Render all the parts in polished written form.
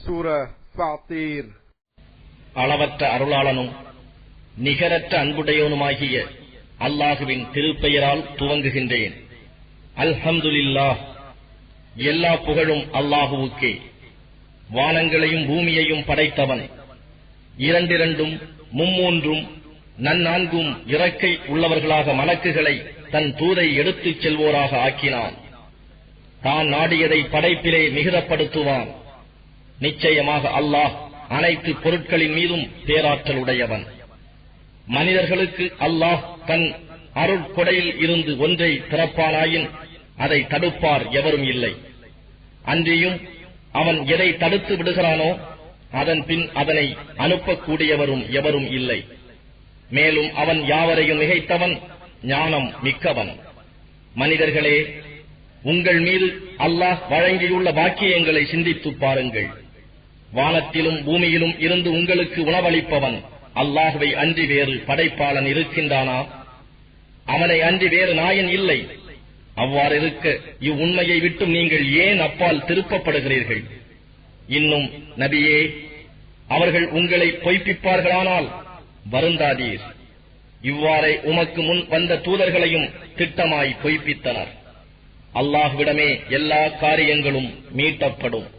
சூரா ஃபாத்தீர். அளவற்ற அருளாளனும் நிகரற்ற அன்புடையவனுமாகிய அல்லாஹுவின் திருப்பெயரால் துவங்குகின்றேன். அல்ஹம்துலில்லாஹ், எல்லா புகழும் அல்லாஹுவுக்கே. வானங்களையும் பூமியையும் படைத்தவன், இரண்டிரண்டும் மும்மூன்றும் நன்னான்கும் இறக்கை உள்ளவர்களாக மலக்குகளை தன் தூதை எடுத்துச் செல்வோராக ஆக்கினான். தான் நாடியதை படைப்பிலே மிகுதப்படுத்துவான். நிச்சயமாக அல்லாஹ் அனைத்து பொருட்களின் மீதும் பேராற்றலுடையவன். மனிதர்களுக்கு அல்லாஹ் தன் அருட்கொடையில் இருந்து ஒன்றை திறப்பானாயின் அதை தடுப்பார் எவரும் இல்லை. அன்றியும் அவன் எதை தடுத்து விடுகிறானோ அதன் பின் அதனை அனுப்பக்கூடியவரும் எவரும் இல்லை. மேலும் அவன் யாவரையும் மிகைத்தவன், ஞானம் மிக்கவன். மனிதர்களே, உங்கள் மீது அல்லாஹ் வழங்கியுள்ள பாக்கியங்களை சிந்தித்துப் பாருங்கள். வானத்திலும் பூமியிலும் இருந்து உங்களுக்கு உணவளிப்பவன் அல்லாஹ்வை அன்றி வேறு படைப்பாளன் இருக்கின்றானா? அவனை அன்றி வேறு நாயன் இல்லை. அவ்வாறிருக்க இவ்வுண்மையை விட்டும் நீங்கள் ஏன் அப்பால் திருப்பப்படுகிறீர்கள்? இன்னும் நபியே, அவர்கள் உங்களை பொய்ப்பிப்பார்களானால் வருந்தாதீர். இவ்வாறே உமக்கு முன் வந்த தூதர்களையும் திட்டமாய் பொய்ப்பித்தனர். அல்லாஹ்விடமே எல்லா காரியங்களும் மீட்டப்படும்.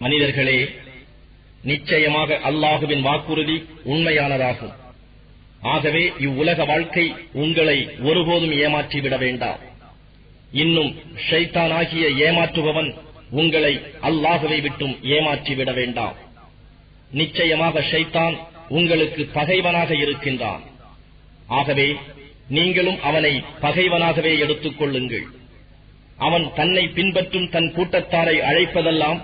மனிதர்களே, நிச்சயமாக அல்லாஹுவின் வாக்குறுதி உண்மையானதாகும். ஆகவே இவ்வுலக வாழ்க்கை உங்களை ஒருபோதும் ஏமாற்றிவிட வேண்டாம். இன்னும் ஷைத்தானாகிய ஏமாற்றுபவன் உங்களை அல்லாஹுவை விட்டும் ஏமாற்றிவிட வேண்டாம். நிச்சயமாக ஷைத்தான் உங்களுக்கு பகைவனாக இருக்கின்றான். ஆகவே நீங்களும் அவனை பகைவனாகவே எடுத்துக் கொள்ளுங்கள். அவன் தன்னை பின்பற்றும் தன் கூட்டத்தாரை அழைப்பதெல்லாம்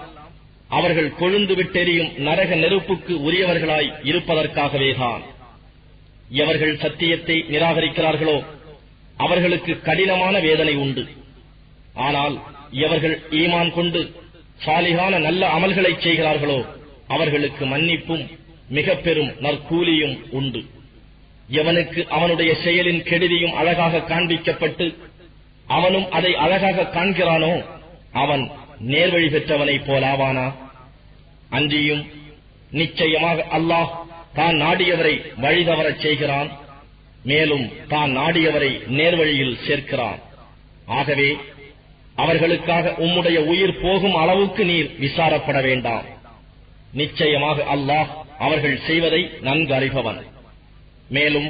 அவர்கள் கொழுந்து விட்டெறியும் நரக நெருப்புக்கு உரியவர்களாய் இருப்பதற்காகவேதான். எவர்கள் சத்தியத்தை நிராகரிக்கிறார்களோ அவர்களுக்கு கடினமான வேதனை உண்டு. ஆனால் எவர்கள் ஈமான் கொண்டு சாலிகான நல்ல அமல்களை செய்கிறார்களோ அவர்களுக்கு மன்னிப்பும் மிக பெரும் நற்கூலியும் உண்டு. எவனுக்கு அவனுடைய செயலின் கெடுதியும் அழகாக காண்பிக்கப்பட்டு அவனும் அதை அழகாக காண்கிறானோ அவன் நேர்வழி பெற்றவனைப் போலாவானா? அன்றியும் நிச்சயமாக அல்லாஹ் தான் நாடியவரை வழிதவரச் செய்கிறான். மேலும் தான் நாடியவரை நேர்வழியில் சேர்க்கிறான். ஆகவே அவர்களுக்காக உம்முடைய உயிர் போகும் அளவுக்கு நீர் விசாரப்பட வேண்டாம். நிச்சயமாக அல்லாஹ் அவர்கள் செய்வதை நன்கு அறிபவன். மேலும்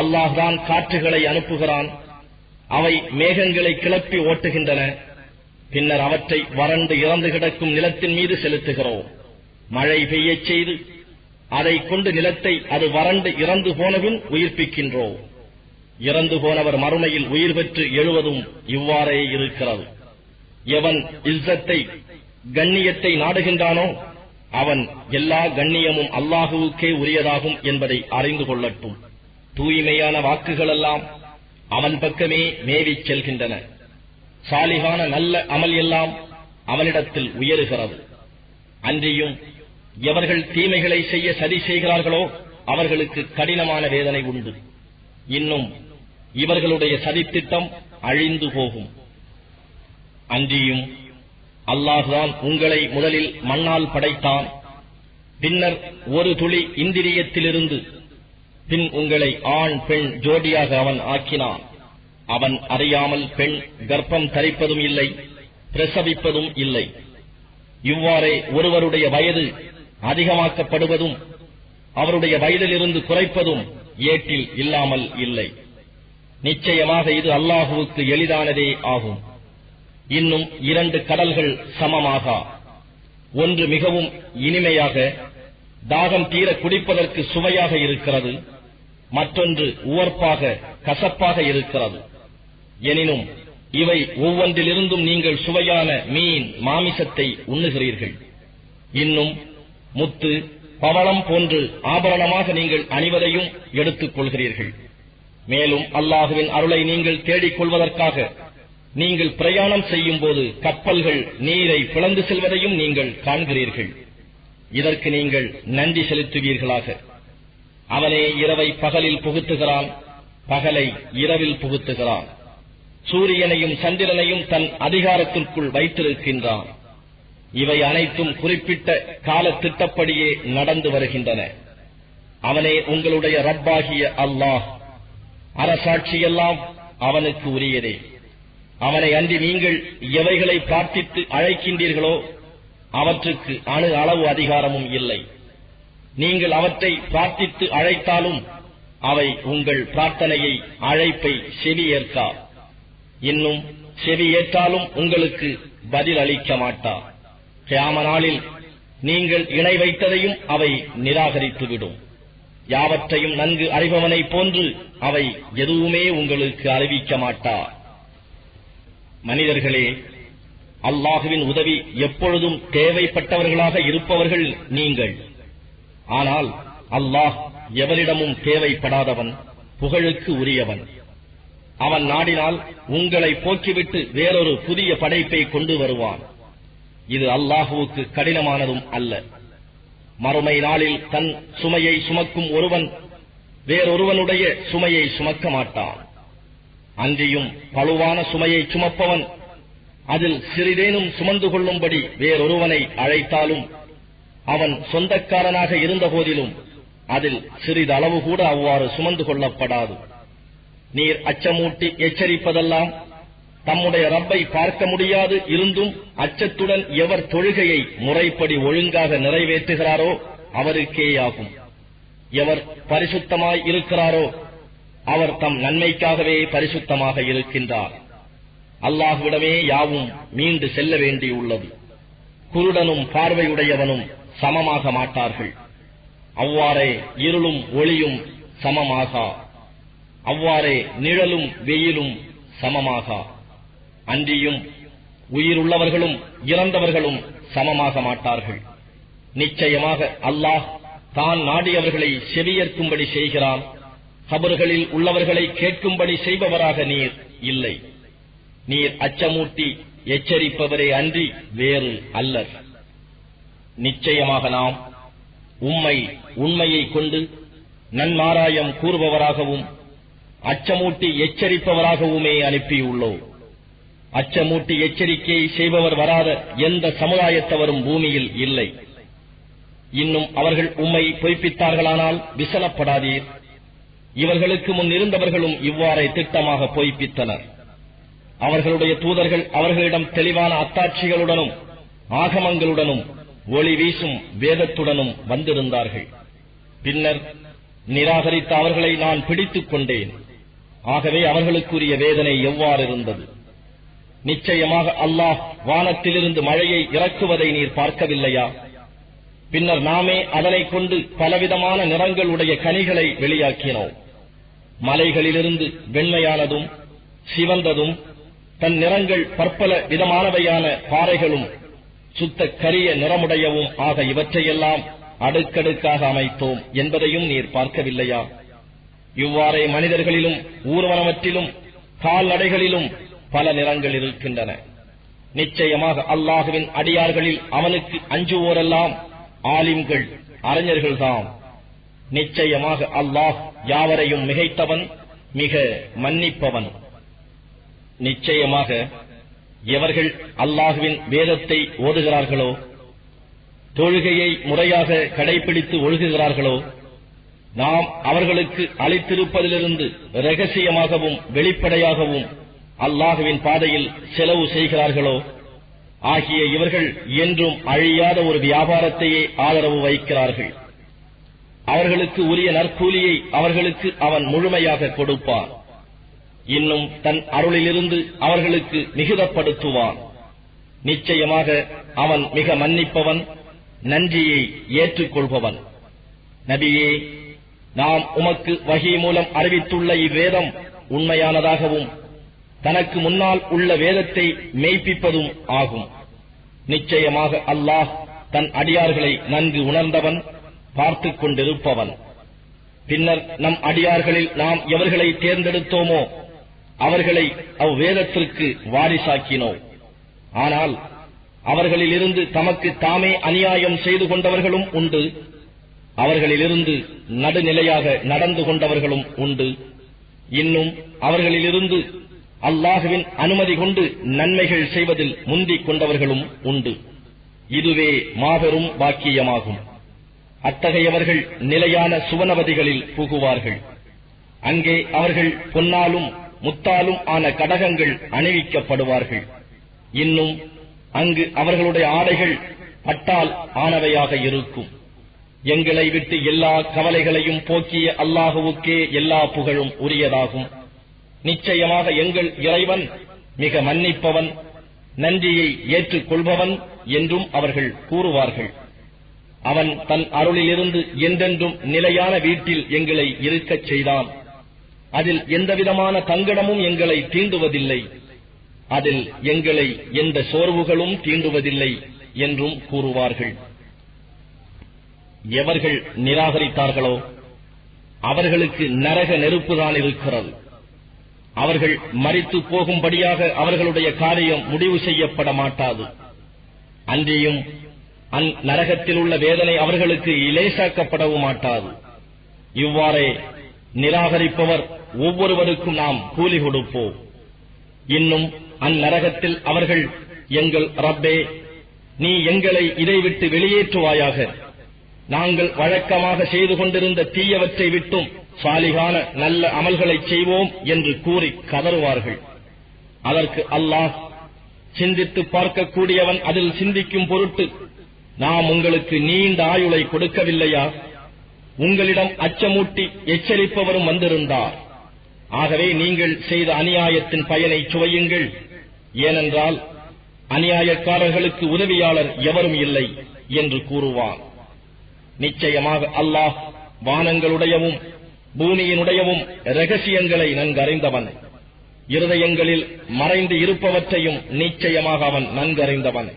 அல்லாஹ் தான் காற்றுகளை அனுப்புகிறான். அவை மேகங்களை கிளப்பி ஓட்டுகின்றன. பின்னர் அவற்றை வறண்டு இறந்து கிடக்கும் நிலத்தின் மீது செலுத்துகிறோம். மழை பெய்யச் செய்து அதை கொண்டு நிலத்தை அது வறண்டு இறந்து போனபின் உயிர்ப்பிக்கின்றோம். இறந்து போனவர் மறுமையில் உயிர் பெற்று எழுவதும் இவ்வாறே இருக்கிறது. எவன் இஸ்ஸத்தை கண்ணியத்தை நாடுகின்றானோ அவன் எல்லா கண்ணியமும் அல்லாஹுவுக்கே உரியதாகும் என்பதை அறிந்து கொள்ளட்டும். தூய்மையான வாக்குகளெல்லாம் அவன் பக்கமே மேவிச் செல்கின்றன. சாலிகான நல்ல அமல் எல்லாம் அவனிடத்தில் உயருகிறது. அன்றியும் எவர்கள் தீமைகளை செய்ய சதி செய்கிறார்களோ அவர்களுக்கு கடினமான வேதனை உண்டு. இன்னும் இவர்களுடைய சதித்திட்டம் அழிந்து போகும். அன்றியும் அல்லாஹ்தான் உங்களை முதலில் மண்ணால் படைத்தான். பின்னர் ஒரு துளி இந்திரியத்திலிருந்து பின் உங்களை ஆண் பெண் ஜோடியாக அவன் ஆக்கினான். அவன் அறியாமல் பெண் கர்ப்பம் தரிப்பதும் இல்லை, பிரசவிப்பதும் இல்லை. இவ்வாறே ஒருவருடைய வயது அதிகமாக்கப்படுவதும் அவருடைய வயதிலிருந்து குறைப்பதும் ஏட்டில் இல்லாமல் இல்லை. நிச்சயமாக இது அல்லாஹுவுக்கு எளிதானதே ஆகும். இன்னும் 2 கடல்கள் சமமாகா. ஒன்று மிகவும் இனிமையாக தாகம் தீர குடிப்பதற்கு சுவையாக இருக்கிறது, மற்றொன்று உவர்ப்பாக கசப்பாக இருக்கிறது. எனினும் இவை ஒவ்வொன்றிலிருந்தும் நீங்கள் சுவையான மீன் மாமிசத்தை உண்ணுகிறீர்கள். இன்னும் முத்து பவளம் போன்று ஆபரணமாக நீங்கள் அணிவதையும் எடுத்துக் கொள்கிறீர்கள். மேலும் அல்லாஹுவின் அருளை நீங்கள் தேடிக் கொள்வதற்காக நீங்கள் பிரயாணம் செய்யும் போது கப்பல்கள் நீரை பிளந்து செல்வதையும் நீங்கள் காண்கிறீர்கள். இதற்கு நீங்கள் நன்றி செலுத்துவீர்களாக. அவனே இரவை பகலில் புகுத்துகிறான், பகலை இரவில் புகுத்துகிறான். சூரியனையும் சந்திரனையும் தன் அதிகாரத்திற்குள் வைத்திருக்கின்றான். இவை அனைத்தும் குறிப்பிட்ட காலத்திட்டப்படியே நடந்து வருகின்றன. அவனே உங்களுடைய ரப்பாகிய அல்லாஹ். அரசாட்சியெல்லாம் அவனுக்கு உரியதே. அவனை அன்றி நீங்கள் எவைகளை பிரார்த்தித்து அழைக்கின்றீர்களோ அவற்றுக்கு அணு அளவு அதிகாரமும் இல்லை. நீங்கள் அவற்றை பிரார்த்தித்து அழைத்தாலும் அவை உங்கள் பிரார்த்தனையை அழைப்பை செவியேற்கா. இன்னும் செவியேற்றாலும் உங்களுக்கு பதில் அளிக்க மாட்டா. கியாம நாளில் நீங்கள் இணை வைத்ததையும் அவை நிராகரித்துவிடும். யாவற்றையும் நன்கு அறிபவனைப் போன்று அவை எதுவுமே உங்களுக்கு அறிவிக்க மாட்டா. மனிதர்களே, அல்லாஹுவின் உதவி எப்பொழுதும் தேவைப்பட்டவர்களாக இருப்பவர்கள் நீங்கள். ஆனால் அல்லாஹ் எவரிடமும் தேவைப்படாதவன், புகழுக்கு உரியவன். அவன் நாடினால் உங்களை போக்கிவிட்டு வேறொரு புதிய படைப்பை கொண்டு வருவான். இது அல்லாஹுவுக்கு கடினமானதும் அல்ல. மறுமை நாளில் தன் சுமையை சுமக்கும் ஒருவன் வேறொருவனுடைய சுமையை சுமக்க மாட்டான். அன்றியும் பழுவான சுமையை சுமப்பவன் அதில் சிறிதேனும் சுமந்து கொள்ளும்படி வேறொருவனை அழைத்தாலும் அவன் சொந்தக்காரனாக இருந்த போதிலும் அதில் சிறிதளவு கூட அவ்வாறு சுமந்து கொள்ளப்படாது. நீர் அச்சமூட்டி எச்சரிப்பதெல்லாம் தம்முடைய ரப்பை பார்க்க முடியாது இருந்தும் அச்சத்துடன் எவர் தொழுகையை முறைப்படி ஒழுங்காக நிறைவேற்றுகிறாரோ அவருக்கேயாகும். எவர் பரிசுத்தமாய் இருக்கிறாரோ அவர் தம் நன்மைக்காகவே பரிசுத்தமாக இருக்கின்றார். அல்லாஹ்விடமே யாவும் மீண்டு செல்ல வேண்டியுள்ளது. குருடனும் பார்வையுடையவனும் சமமாக மாட்டார்கள். அவ்வாறே இருளும் ஒளியும் சமமாகா. அவ்வாறே நிழலும் வெயிலும் சமமாகா. அன்றியும் உயிருள்ளவர்களும் இறந்தவர்களும் சமமாக மாட்டார்கள். நிச்சயமாக அல்லாஹ் தான் நாடியவர்களை செவியேற்கும்படி செய்கிறான். கபர்களில் உள்ளவர்களை கேட்கும்படி செய்பவராக நீர் இல்லை. நீர் அச்சமூட்டி எச்சரிப்பவரே அன்றி வேறு அல்லர். நிச்சயமாக நாம் உண்மையை கொண்டு நன்மாராயம் கூறுபவராகவும் அச்சமூட்டி எச்சரிப்பவராகவுமே அனுப்பியுள்ளோம். அச்சமூட்டி எச்சரிக்கையை செய்பவர் வராத எந்த சமுதாயத்தவரும் பூமியில் இல்லை. இன்னும் அவர்கள் உம்மை பொய்ப்பித்தார்களானால் விசனப்படாதீர். இவர்களுக்கு முன் இருந்தவர்களும் இவ்வாறே திட்டமாக பொய்ப்பித்தனர். அவர்களுடைய தூதர்கள் அவர்களிடம் தெளிவான அத்தாட்சிகளுடனும் ஆகமங்களுடனும் ஒளி வீசும் வேதத்துடனும் வந்திருந்தார்கள். பின்னர் நிராகரித்த அவர்களை நான் பிடித்துக் கொண்டேன். ஆகவே அவர்களுக்குரிய வேதனை எவ்வாறு இருந்தது? நிச்சயமாக அல்லாஹ் வானத்திலிருந்து மழையை இறக்குவதை நீர் பார்க்கவில்லையா? பின்னர் நாமே அதனைக் கொண்டு பலவிதமான நிறங்களுடைய கனிகளை வெளியாக்கினோம். மலைகளிலிருந்து வெண்மையானதும் சிவந்ததும் தன் நிறங்கள் பற்பல விதமானவையான பாறைகளும் சுத்த கரிய நிறமுடையவும் ஆக இவற்றையெல்லாம் அடுக்கடுக்காக அமைத்தோம் என்பதையும் நீர் பார்க்கவில்லையா? இவ்வாறே மனிதர்களிலும் ஊர்வனவற்றிலும் கால்நடைகளிலும் பல நிறங்கள் இருக்கின்றன. நிச்சயமாக அல்லாஹுவின் அடியார்களில் அவனுக்கு அஞ்சுவோரெல்லாம் ஆலிம்கள், அறிஞர்கள்தாம். நிச்சயமாக அல்லாஹ் யாவரையும் மிகைத்தவன், மிக மன்னிப்பவன். நிச்சயமாக எவர்கள் அல்லாஹுவின் வேதத்தை ஓதுகிறார்களோ, தொழுகையை முறையாக கடைபிடித்து ஒழுகுகிறார்களோ, நாம் அவர்களுக்கு அளித்திருப்பதிலிருந்து இரகசியமாகவும் வெளிப்படையாகவும் அல்லாஹுவின் பாதையில் செலவு செய்கிறார்களோ ஆகிய இவர்கள் என்றும் அழியாத ஒரு வியாபாரத்தையே ஆதரவு வைக்கிறார்கள். அவர்களுக்கு உரிய நற்கூலியை அவர்களுக்கு அவன் முழுமையாக கொடுப்பான். இன்னும் தன் அருளிலிருந்து அவர்களுக்கு மிகுதப்படுத்துவான். நிச்சயமாக அவன் மிக மன்னிப்பவன், நன்றியை ஏற்றுக்கொள்பவன். நபியே, நாம் உமக்கு வஹி மூலம் அறிவித்துள்ள இவ்வேதம் உண்மையானதாகவும் தனக்கு முன்னால் உள்ள வேதத்தை மெய்ப்பிப்பதும் ஆகும். நிச்சயமாக அல்லாஹ் தன் அடியார்களை நன்கு உணர்ந்தவன், பார்த்துக் கொண்டிருப்பவன். பின்னர் நம் அடியார்களில் நாம் எவர்களை தேர்ந்தெடுத்தோமோ அவர்களை அவ்வேதத்திற்கு வாரிசாக்கினோம். ஆனால் அவர்களிலிருந்து தமக்கு தாமே அநியாயம் செய்து கொண்டவர்களும் உண்டு. அவர்களிலிருந்து நடுநிலையாக நடந்து கொண்டவர்களும் உண்டு. இன்னும் அவர்களிலிருந்து அல்லாஹுவின் அனுமதி கொண்டு நன்மைகள் செய்வதில் முந்திக் கொண்டவர்களும் உண்டு. இதுவே மாபெரும் பாக்கியமாகும். அத்தகையவர்கள் நிலையான சுவனவதிகளில் புகுவார்கள். அங்கே அவர்கள் பொன்னாலும் முத்தாலும் ஆன கடகங்கள் அணிவிக்கப்படுவார்கள். இன்னும் அங்கு அவர்களுடைய ஆடைகள் பட்டால் ஆனவையாக இருக்கும். எங்களை விட்டு எல்லா கவலைகளையும் போக்கிய அல்லாஹுவுக்கே எல்லா புகழும் உரியதாகும். நிச்சயமாக எங்கள் இறைவன் மிக மன்னிப்பவன், நன்றியை ஏற்றுக்கொள்பவன் என்றும் அவர்கள் கூறுவார்கள். அவன் தன் அருளிலிருந்து என்றென்றும் நிலையான வீட்டில் எங்களை இருக்கச் செய்தான். அதில் எந்தவிதமான தங்கடமும் எங்களை தீண்டுவதில்லை, அதில் எங்களை எந்த சோர்வுகளும் தீண்டுவதில்லை என்றும் கூறுவார்கள். எவர்கள் நிராகரித்தார்களோ அவர்களுக்கு நரக நெருப்புதான் இருக்கிறது. அவர்கள் மரித்து போகும்படியாக அவர்களுடைய காரியம் முடிவு செய்யப்பட மாட்டாது. அன்றியும் நரகத்தில் உள்ள வேதனை அவர்களுக்கு இலேசாக்கப்படவும் மாட்டாது. இவ்வாறே நிராகரிப்பவர் ஒவ்வொருவருக்கும் நாம் கூலி கொடுப்போம். இன்னும் அந்நரகத்தில் அவர்கள், எங்கள் ரப்பே, நீ எங்களை இதை விட்டு வெளியேற்றுவாயாக. நாங்கள் வழக்கமாக செய்து கொண்டிருந்த தீயவற்றை விட்டும் சாலிகான நல்ல அமல்களை செய்வோம் என்று கூறி கதறுவார்கள். அதற்கு அல்லாஹ், சிந்தித்து பார்க்கக்கூடியவன் அதில் சிந்திக்கும் பொருட்டு நாம் உங்களுக்கு நீண்ட ஆயுளை கொடுக்கவில்லையா? உங்களிடம் அச்சமூட்டி எச்சரிப்பவரும் வந்திருந்தார். ஆகவே நீங்கள் செய்த அநியாயத்தின் பயனை சுவையுங்கள். ஏனென்றால் அநியாயக்காரர்களுக்கு உதவியாளர் எவரும் இல்லை என்று கூறுவான். நிச்சயமாக அல்லாஹ் வானங்களுடையவும் பூமியினுடையவும் இரகசியங்களை நன்கறிந்தவன். இருதயங்களில் மறைந்து இருப்பவற்றையும் நிச்சயமாக அவன் நன்கறிந்தவன்.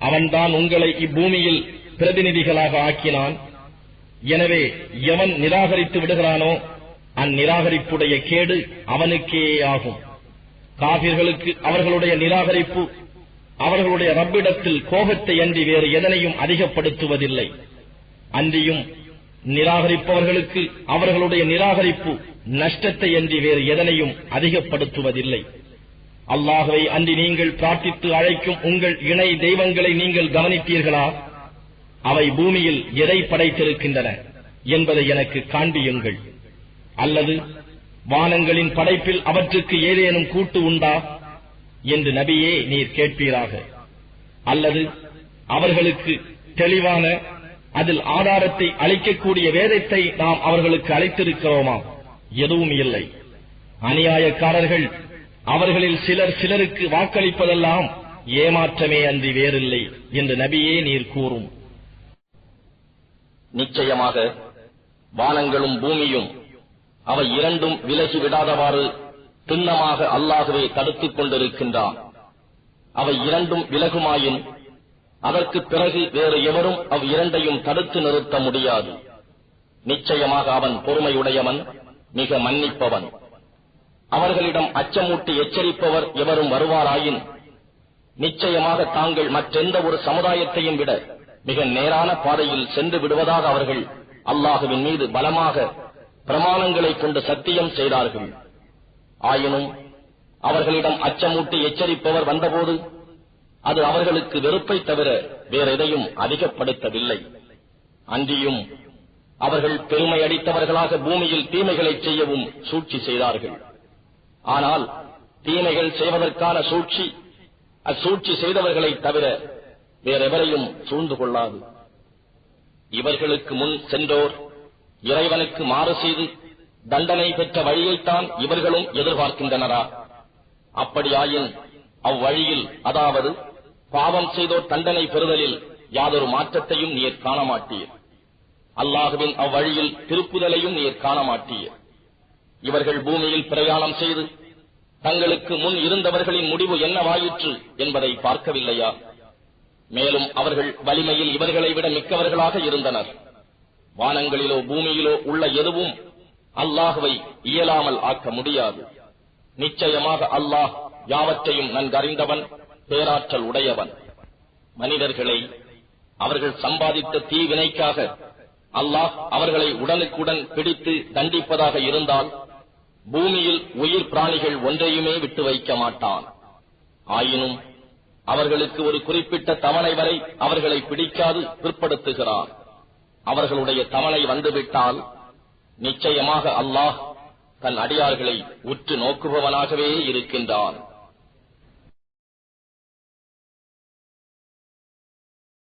அவன்தான் உங்களை இப்பூமியில் பிரதிநிதிகளாக ஆக்கினான். எனவே எவன் நிராகரித்து விடுகிறானோ அந்நிராகரிப்புடைய கேடு அவனுக்கே ஆகும். காபிர்களுக்கு அவர்களுடைய நிராகரிப்பு அவர்களுடைய ரப்பிடத்தில் கோபத்தை அன்றி வேறு எதனையும் அதிகப்படுத்துவதில்லை. அன்றியும் நிராகரிப்பவர்களுக்கு அவர்களுடைய நிராகரிப்பு நஷ்டத்தை அன்றி வேறு எதனையும் அதிகப்படுத்துவதில்லை. அல்லாஹ்வை அன்றி நீங்கள் பிரார்த்தித்து அழைக்கும் உங்கள் இணை தெய்வங்களை நீங்கள் கவனித்தீர்களா? அவை பூமியில் எதை படைத்திருக்கின்றன என்பதை எனக்கு காண்பியுங்கள். அல்லது வானங்களின் படைப்பில் அவற்றுக்கு ஏதேனும் கூட்டு உண்டா என்று நபியே நீர் கேட்பீராக. அல்லது அவர்களுக்கு தெளிவான அதில் ஆதாரத்தை அளிக்கக்கூடிய வேதத்தை நாம் அவர்களுக்கு அளித்திருக்கிறோமா? எதுவும் இல்லை. அநியாயக்காரர்கள் அவர்களில் சிலர் சிலருக்கு வாக்களிப்பதெல்லாம் ஏமாற்றமே அன்றி வேறில்லை என்று நபியே நீர் கூறும். நிச்சயமாக வானங்களும் பூமியும் அவை இரண்டும் விலகி விடாதவாறு திண்ணமாக அல்லாஹ்வே தடுத்துக் கொண்டிருக்கின்றான். அவை இரண்டும் விலகுமாயின் அதற்கு பிறகு வேறு எவரும் இரண்டையும் தடுத்து நிறுத்த முடியாது. நிச்சயமாக அவன் பொறுமையுடையவன், மிக மன்னிப்பவன். அவர்களிடம் அச்சமூட்டி எச்சரிப்பவர் எவரும் வருவாராயின் நிச்சயமாக தாங்கள் மற்றெந்த ஒரு சமுதாயத்தையும் விட மிக நேரான பாதையில் சென்று விடுவதாக அவர்கள் அல்லாஹுவின் மீது பலமாக பிரமாணங்களை கொண்டு சத்தியம் செய்தார்கள். ஆயினும் அவர்களிடம் அச்சமூட்டி எச்சரிப்பவர் வந்தபோது அது அவர்களுக்கு வெறுப்பை தவிர வேறெதையும் அதிகப்படுத்தவில்லை. அன்றியும் அவர்கள் பெருமை அடித்தவர்களாக பூமியில் தீமைகளை செய்யவும் சூழ்ச்சி செய்தார்கள். ஆனால் தீமைகள் செய்வதற்கான சூழ்ச்சி அச்சூழ்ச்சி செய்தவர்களை தவிர வேறெவரையும் சூழ்ந்து கொள்ளாது. இவர்களுக்கு முன் சென்றோர் இறைவனுக்கு மாறு செய்து தண்டனை பெற்ற வழியைத்தான் இவர்களும் எதிர்பார்க்கின்றனரா? அப்படியாயின் அவ்வழியில், அதாவது பாவம் செய்தோர் தண்டனை பெறுதலில் யாதொரு மாற்றத்தையும் நீர் காண மாட்டீர். அல்லாஹுவின் அவ்வழியில் திருப்புதலையும் நீர் காண மாட்டீர். இவர்கள் பூமியில் பிரயாணம் செய்து தங்களுக்கு முன் இருந்தவர்களின் முடிவு என்னவாயிற்று என்பதை பார்க்கவில்லையா? மேலும் அவர்கள் வலிமையில் இவர்களை விட மிக்கவர்களாக இருந்தனர். வானங்களிலோ பூமியிலோ உள்ள எதுவும் அல்லாஹுவை இயலாமல் ஆக்க முடியாது. நிச்சயமாக அல்லாஹ் யாவற்றையும் நன்கறிந்தவன், பேராற்றல் உடையவன். மனிதர்களை அவர்கள் சம்பாதித்த தீவினைக்காக அல்லாஹ் அவர்களை உடனுக்குடன் பிடித்து தண்டிப்பதாக இருந்தால் பூமியில் உயிர் பிராணிகள் ஒன்றையுமே விட்டு வைக்க மாட்டான். ஆயினும் அவர்களுக்கு ஒரு குறிப்பிட்ட தவணை வரை அவர்களை பிடிக்காது பிற்படுத்துகிறான். அவர்களுடைய தவணை வந்துவிட்டால் நிச்சயமாக அல்லாஹ் தன் அடியார்களை உற்று நோக்குபவனாகவே இருக்கின்றான்.